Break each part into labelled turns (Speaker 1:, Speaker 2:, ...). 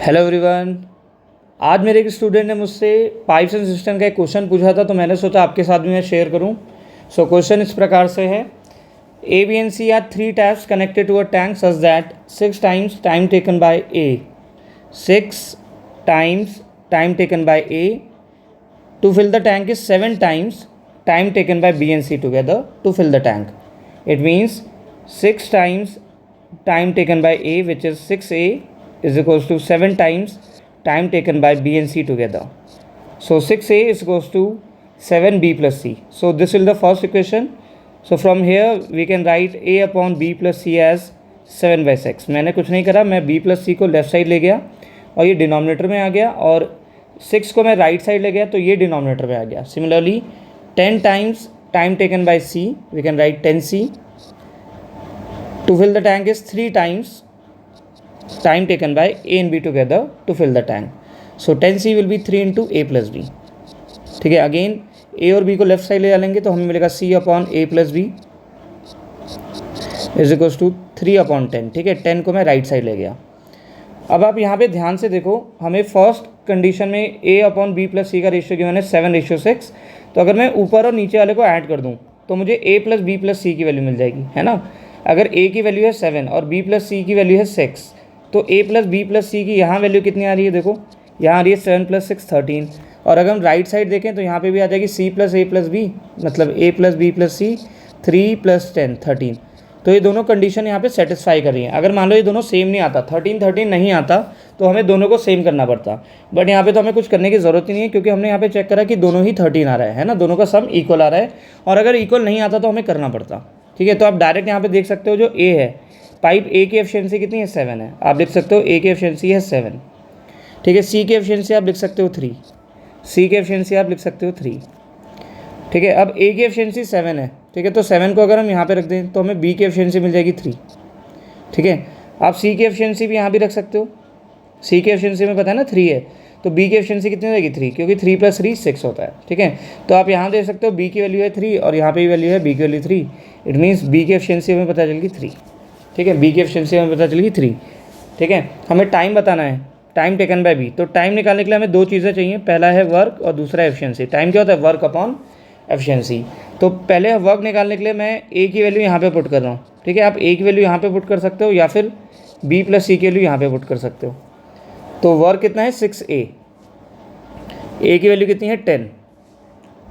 Speaker 1: Hello everyone. आज मेरे एक स्टूडेंट ने मुझसे पाइप्स एंड सिस्टम का एक क्वेश्चन पूछा था, तो मैंने सोचा आपके साथ भी मैं शेयर करूं। सो क्वेश्चन इस प्रकार से है, A B and C are three taps connected to a tank such that 6 times time taken by A 6 times time taken by A to fill the tank is 7 times time taken by B and C together to fill the tank. It means 6 times time taken by A, which is 6A, is equals to 7 times time taken by B and C together. So 6A is equals to 7B plus C. So this is the first equation. So from here we can write A upon B plus C as 7 by 6. मैंने कुछ नहीं करा, मैं B plus C को left side ले गया और ये डिनोमिनेटर में आ गया, और 6 को मैं राइट साइड ले गया तो ये डिनोमिनेटर में आ गया. Similarly 10 times time taken by C, we can write 10C. To fill the tank is 3 times time taken by A and B together to fill the tank. So 10C will be 3 into A plus B. ठीक है, again A और B को left side ले डालेंगे तो हमें मिलेगा C upon A plus B is equals to 3 upon 10. ठीक है, 10 को मैं राइट साइड ले गया. अब आप यहाँ पे ध्यान से देखो, हमें फर्स्ट कंडीशन में A upon B plus C का रेशियो गिवन है 7:6. तो अगर मैं ऊपर और नीचे वाले को ऐड कर दूँ तो मुझे A plus B plus C की वैल्यू मिल जाएगी, है ना. अगर A की वैल्यू है 7 और B प्लस C की वैल्यू है 6, तो A plus B plus C की यहाँ वैल्यू कितनी आ रही है, देखो यहाँ आ रही है 7 प्लस 6 13. और अगर हम राइट साइड देखें तो यहाँ पे भी आ जाएगी C plus A plus B, मतलब A plus B plus C 3 plus 10 13. तो ये दोनों कंडीशन यहाँ पे सेटिस्फाई कर रही हैं. अगर मान लो ये दोनों सेम नहीं आता, 13 13 नहीं आता, तो हमें दोनों को सेम करना पड़ता. बट यहाँ पे तो हमें कुछ करने की ज़रूरत ही नहीं है, क्योंकि हमने यहाँ पे चेक करा कि दोनों ही 13 आ रहा है ना, दोनों का सम इक्वल आ रहा है. और अगर इक्वल नहीं आता तो हमें करना पड़ता. ठीक है, तो आप डायरेक्ट यहाँ पे देख सकते हो, जो ए है, पाइप ए की एफिशिएंसी कितनी है, 7 है. आप लिख सकते हो ए की एफिशिएंसी है 7. ठीक है, सी की एफिशिएंसी आप लिख सकते हो 3, सी की एफिशिएंसी आप लिख सकते हो 3. ठीक है, अब ए की एफिशिएंसी 7 है. ठीक है, तो 7 को अगर हम यहाँ पे रख दें तो हमें बी की एफिशिएंसी मिल जाएगी 3. ठीक है, आप सी की एफिशिएंसी भी यहाँ भी रख सकते हो. सी की एफिशिएंसी में पता है ना 3 है, तो बी की एफिशिएंसी कितनी हो जाएगी 3, क्योंकि 3 प्लस 3 6 होता है. ठीक है, तो आप यहाँ देख सकते हो बी की वैल्यू है 3 और यहाँ पे भी वैल्यू है बी की वैल्यू 3. इट मीन्स बी की एफिशिएंसी हमें पता चलेगी 3. ठीक है, बी की एफिशिएंसी हमें पता चलेगी 3. ठीक है, हमें टाइम बताना है, टाइम टेकन बाय बी. तो टाइम निकालने के लिए हमें दो चीज़ें चाहिए, पहला है वर्क और दूसरा एफिशिएंसी. टाइम क्या होता है, वर्क अपॉन एफिशिएंसी. तो पहले वर्क निकालने के लिए मैं ए की वैल्यू यहाँ पे पुट कर रहा हूँ. ठीक है, आप ए की वैल्यू यहाँ पे पुट कर सकते हो या फिर बी प्लस सी की वैल्यू यहाँ पे पुट कर सकते हो. तो वर्क कितना है 6A, ए की वैल्यू कितनी है 10,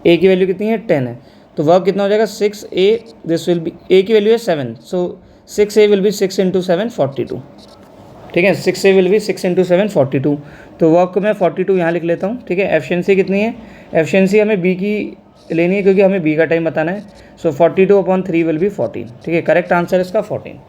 Speaker 1: ए की वैल्यू कितनी है 10 है, तो वर्क कितना हो जाएगा 6A. दिस विल बी, ए की वैल्यू है 7, सो 6A विल बी 6 इंटू 7 42. ठीक है, 6A विल बी 6 इंटू 7 42. तो वर्क को मैं 42 यहाँ लिख लेता हूँ. ठीक है, एफिशिएंसी कितनी है, एफिशिएंसी हमें बी की लेनी है क्योंकि हमें बी का टाइम बताना है. सो 42 अपॉन 3 विल बी 14. ठीक है, करेक्ट आंसर इसका 14.